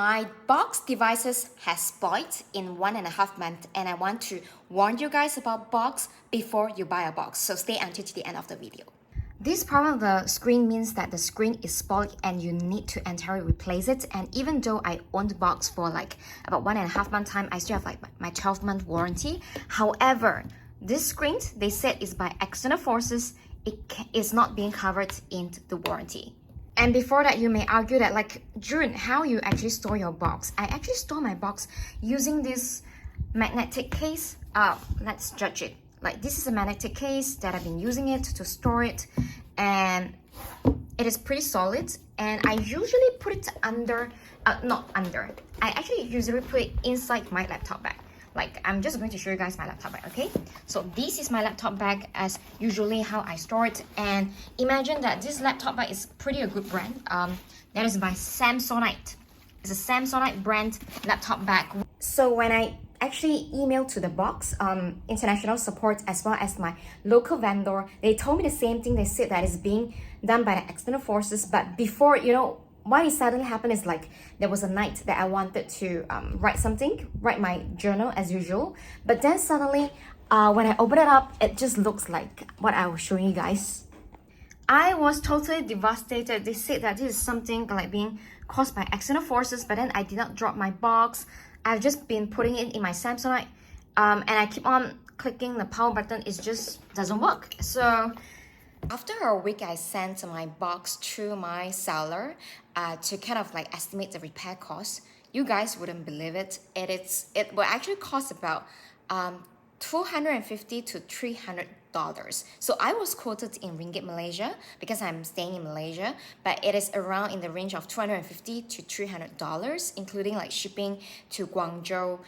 My box devices has spoiled in 1.5 months, and I want to warn you guys about box before you buy a box, so stay until the end of the video. This problem of the screen means that the screen is spoiled and you need to entirely replace it. And even though I owned the box for like about 1.5 month time, I still have like my 12-month warranty. However, this screen, they said, is by external forces. It is not being covered in the warranty. And before that, you may argue that like, June, how you actually store your box? I actually store my box using this magnetic case. Let's judge it. Like, this is a magnetic case that I've been using it to store it, and it is pretty solid. And I usually put it under, not under. I actually usually put it inside my laptop bag. Like, I'm just going to show you guys my laptop bag, okay? So this is my laptop bag as usually how I store it. And imagine that this laptop bag is pretty a good brand. That is by Samsonite. It's a Samsonite brand laptop bag. So when I actually emailed to the box, international support as well as my local vendor, they told me the same thing. They said that it's being done by the external forces. But before, you know, why it suddenly happened is like there was a night that I wanted to write my journal as usual, but then suddenly when I open it up, it just looks like what I was showing you guys. I was totally devastated. They said that this is something like being caused by external forces, but then I did not drop my box. I've just been putting it in my Samsonite, and I keep on clicking the power button. It just doesn't work. So after a week, I sent my box to my seller to kind of like estimate the repair cost. You guys wouldn't believe it. It will actually cost about $250 to $300. So I was quoted in Ringgit Malaysia because I'm staying in Malaysia, but it is around in the range of $250 to $300, including like shipping to Guangzhou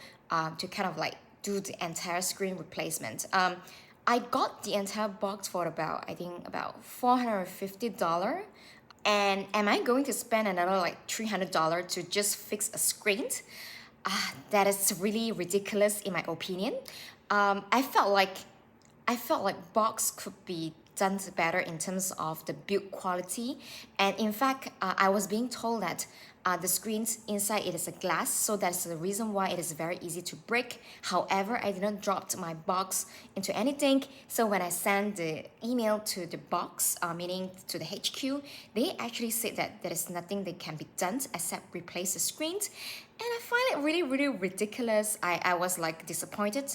to kind of like do the entire screen replacement. I got the entire box for about, I think about $450. And am I going to spend another like $300 to just fix a screen? That is really ridiculous in my opinion. I felt like box could be done better in terms of the build quality. And in fact, I was being told that the screens inside it is a glass, so that's the reason why it is very easy to break. However, I didn't drop my box into anything, so when I sent the email to the box, meaning to the HQ, they actually said that there is nothing that can be done except replace the screens. And I find it really, really ridiculous. I was like disappointed.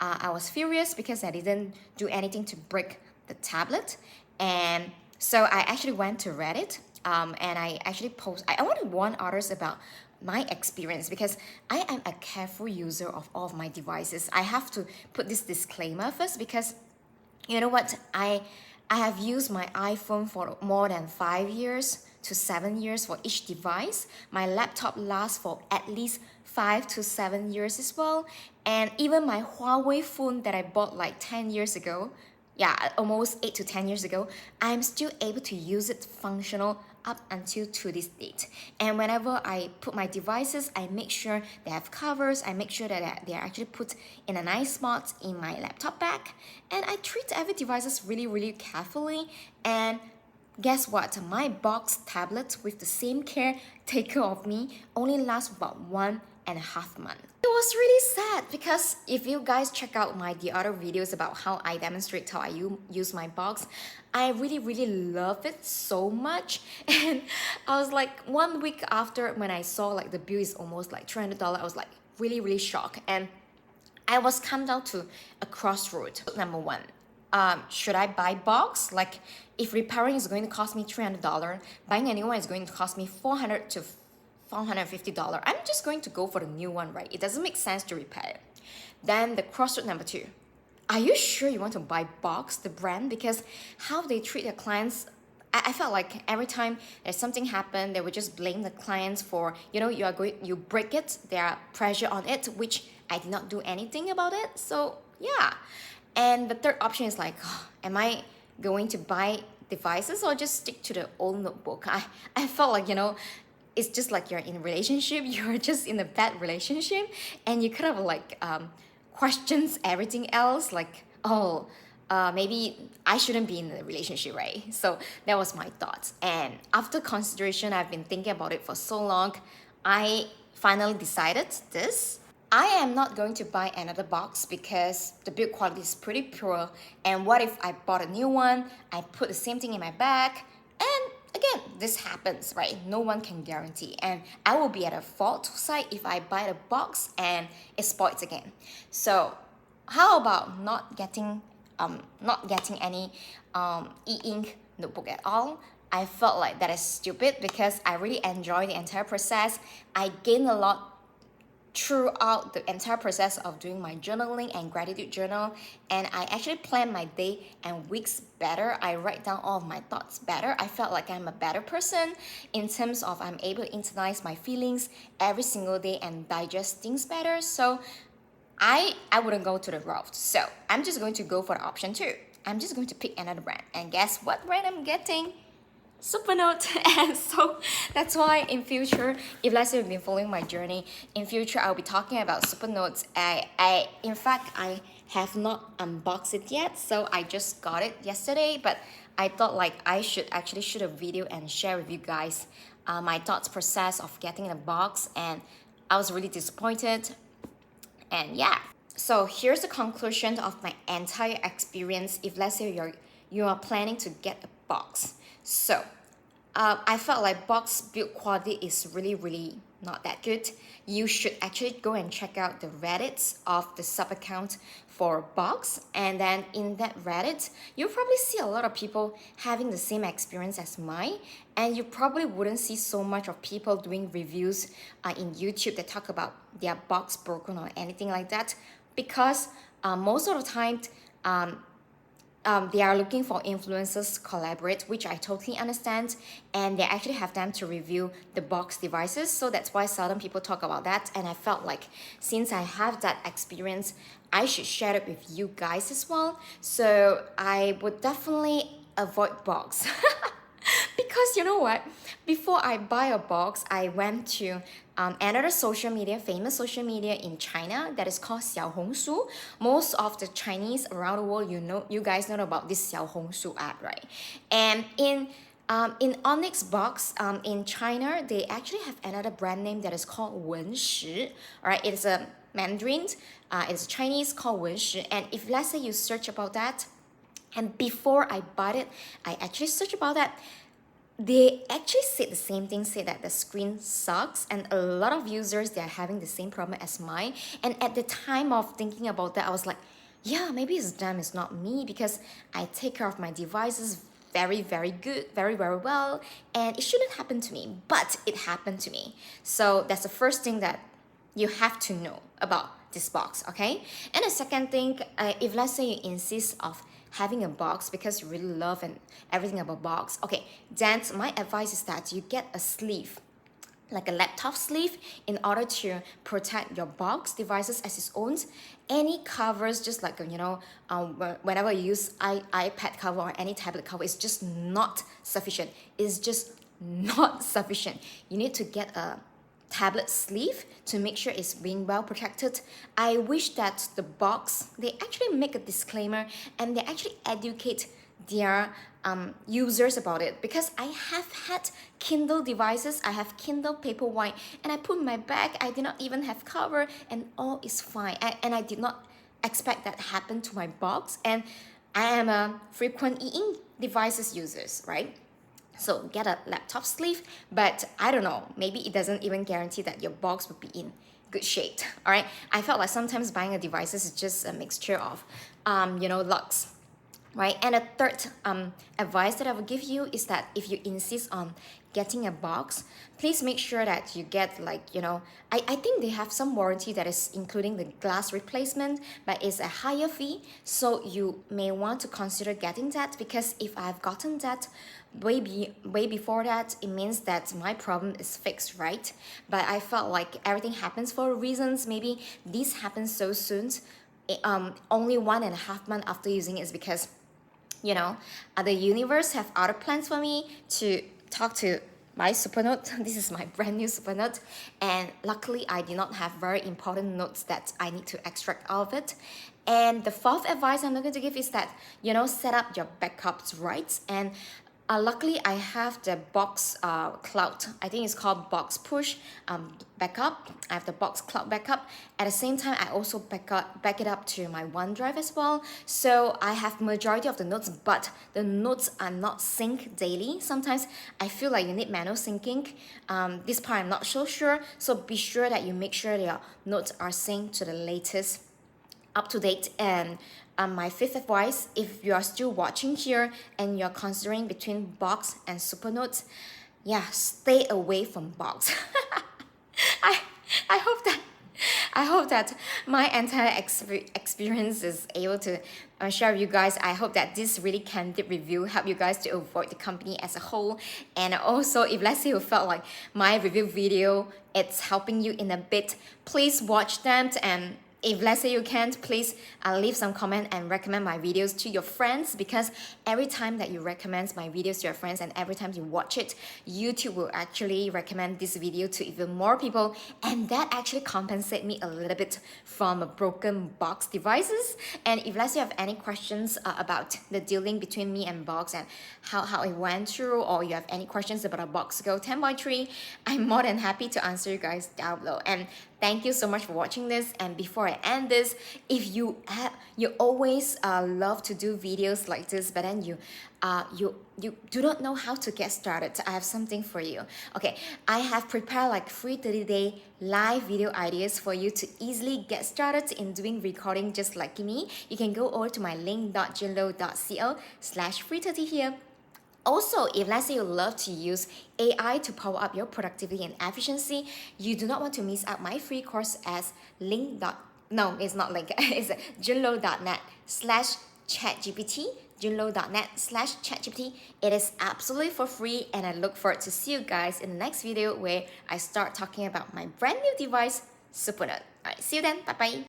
I was furious because I didn't do anything to break the tablet. And so I actually went to Reddit, and I actually I want to warn others about my experience because I am a careful user of all of my devices. I have to put this disclaimer first because you know what, I have used my iPhone for more than 5 years to 7 years for each device. My laptop lasts for at least 5 to 7 years as well. And even my Huawei phone that I bought like 10 years ago, yeah, almost 8 to 10 years ago, I'm still able to use it functional up until to this date. And whenever I put my devices, I make sure they have covers. I make sure that they are actually put in a nice spot in my laptop bag. And I treat every devices really, really carefully. And guess what? My box tablet with the same care taker of me only lasts about 1.5 months. It was really sad because if you guys check out the other videos about how I demonstrate how I use my box, I really, really love it so much. And I was like 1 week after when I saw like the bill is almost like $300, I was like really, really shocked. And I was come down to a crossroad. Number one, should I buy box? Like if repairing is going to cost me $300, buying a new one is going to cost me $400 to $450. I'm just going to go for the new one, right? It doesn't make sense to repair it. Then the crossroad number two. Are you sure you want to buy box, the brand? Because how they treat their clients, I felt like every time there's something happen, they would just blame the clients for, you know, you break it, there are pressure on it, which I did not do anything about it. So yeah. And the third option is like, am I going to buy devices or just stick to the old notebook? I felt like, you know, it's just like you're in a relationship, you're just in a bad relationship, and you kind of like questions everything else, like, maybe I shouldn't be in a relationship, right? So that was my thoughts. And after consideration, I've been thinking about it for so long. I finally decided this. I am not going to buy another box because the build quality is pretty poor. And what if I bought a new one, I put the same thing in my bag, and again, this happens, right? No one can guarantee. And I will be at a fault side if I buy the box and it spoils again. So how about not getting any e-ink notebook at all? I felt like that is stupid because I really enjoy the entire process. I gained a lot throughout the entire process of doing my journaling and gratitude journal, and I actually plan my day and weeks better. I write down all of my thoughts better. I felt like I'm a better person in terms of I'm able to internalize my feelings every single day and digest things better. So I wouldn't go to the route. So I'm just going to go for the option 2. I'm just going to pick another brand, and guess what brand I'm getting? Supernote. And so that's why in future, if let's say you've been following my journey, in future I'll be talking about Supernotes. In fact, I have not unboxed it yet, so I just got it yesterday, but I thought like I should actually shoot a video and share with you guys my thoughts process of getting a box, and I was really disappointed. And yeah, so here's the conclusion of my entire experience if let's say you are planning to get a box. So I felt like box build quality is really not that good. You should actually go and check out the Reddits of the sub account for box, and then in that Reddit you'll probably see a lot of people having the same experience as mine, and you probably wouldn't see so much of people doing reviews in YouTube that talk about their box broken or anything like that, because most of the time they are looking for influencers to collaborate, which I totally understand, and they actually have time to review the box devices, so that's why seldom people talk about that. And I felt like since I have that experience, I should share it with you guys as well. So I would definitely avoid box. Because you know what? Before I buy a box, I went to another famous social media in China that is called Xiaohongshu. Most of the Chinese around the world, you guys know about this Xiaohongshu app, right? And in Onyx Box in China, they actually have another brand name that is called Wenshi. All right, it's a Mandarin, it's Chinese called Wenshi. And if let's say you search about that, and before I bought it, I actually searched about that. They actually said the same thing, said that the screen sucks, and a lot of users, they're having the same problem as mine. And at the time of thinking about that, I was like, yeah, maybe it's them, it's not me, because I take care of my devices very good, very well, and it shouldn't happen to me, but it happened to me. So that's the first thing that you have to know about this box, okay? And the second thing, if let's say you insist of having a box because you really love and everything about box, okay, then my advice is that you get a sleeve, like a laptop sleeve, in order to protect your box devices as its own. Any covers, just like whenever you use iPad cover or any tablet cover, it's just not sufficient. It's just not sufficient. You need to get a tablet sleeve to make sure it's being well protected. I wish that the box, they actually make a disclaimer and they actually educate their users about it, because I have had Kindle devices, I have Kindle Paperwhite, and I put in my bag, I did not even have cover, and all is fine. And I did not expect that happen to my box, and I am a frequent e-ink devices users, right? So get a laptop sleeve, but I don't know, maybe it doesn't even guarantee that your box will be in good shape, all right? I felt like sometimes buying a devices is just a mixture of, lucks, right? And a third advice that I would give you is that if you insist on getting a box, please make sure that you get I think they have some warranty that is including the glass replacement, but it's a higher fee. So you may want to consider getting that, because if I've gotten that way before that, it means that my problem is fixed, right? But I felt like everything happens for reasons. Maybe this happens so soon, only 1.5 months after using it, is because the universe have other plans for me to talk to my Supernote. This is my brand new Supernote, and luckily I did not have very important notes that I need to extract out of it. And the fourth advice I'm going to give is that set up your backups right. And Luckily, I have the box cloud. I think it's called box push backup. I have the box cloud backup. At the same time, I also back it up to my OneDrive as well. So I have majority of the notes, but the notes are not synced daily. Sometimes I feel like you need manual syncing. This part I'm not so sure. So be sure that you make sure your notes are synced to the latest up to date. And my fifth advice, if you are still watching here and you're considering between Box and Supernote, yeah, stay away from Box. I I hope that my entire experience is able to share with you guys. I hope that this really candid review help you guys to avoid the company as a whole. And also, if let's say you felt like my review video it's helping you in a bit, please watch them. And if let's say you can't, please leave some comment and recommend my videos to your friends, because every time that you recommend my videos to your friends and every time you watch it, YouTube will actually recommend this video to even more people, and that actually compensate me a little bit from broken box devices. And if let's say you have any questions about the dealing between me and Box and how it went through, or you have any questions about a Box Go 10x3, I'm more than happy to answer you guys down below. And thank you so much for watching this. And before I end this, if you always love to do videos like this, but then you do not know how to get started, I have something for you. Okay, I have prepared like free 30-day live video ideas for you to easily get started in doing recording just like me. You can go over to my link.junelow.co/free30 here. Also, if let's say you love to use AI to power up your productivity and efficiency, you do not want to miss out my free course as no, it's not link, it's junelow.net/ChatGPT, junelow.net/ChatGPT. It is absolutely for free, and I look forward to see you guys in the next video where I start talking about my brand new device, Supernote. Alright, see you then, bye bye.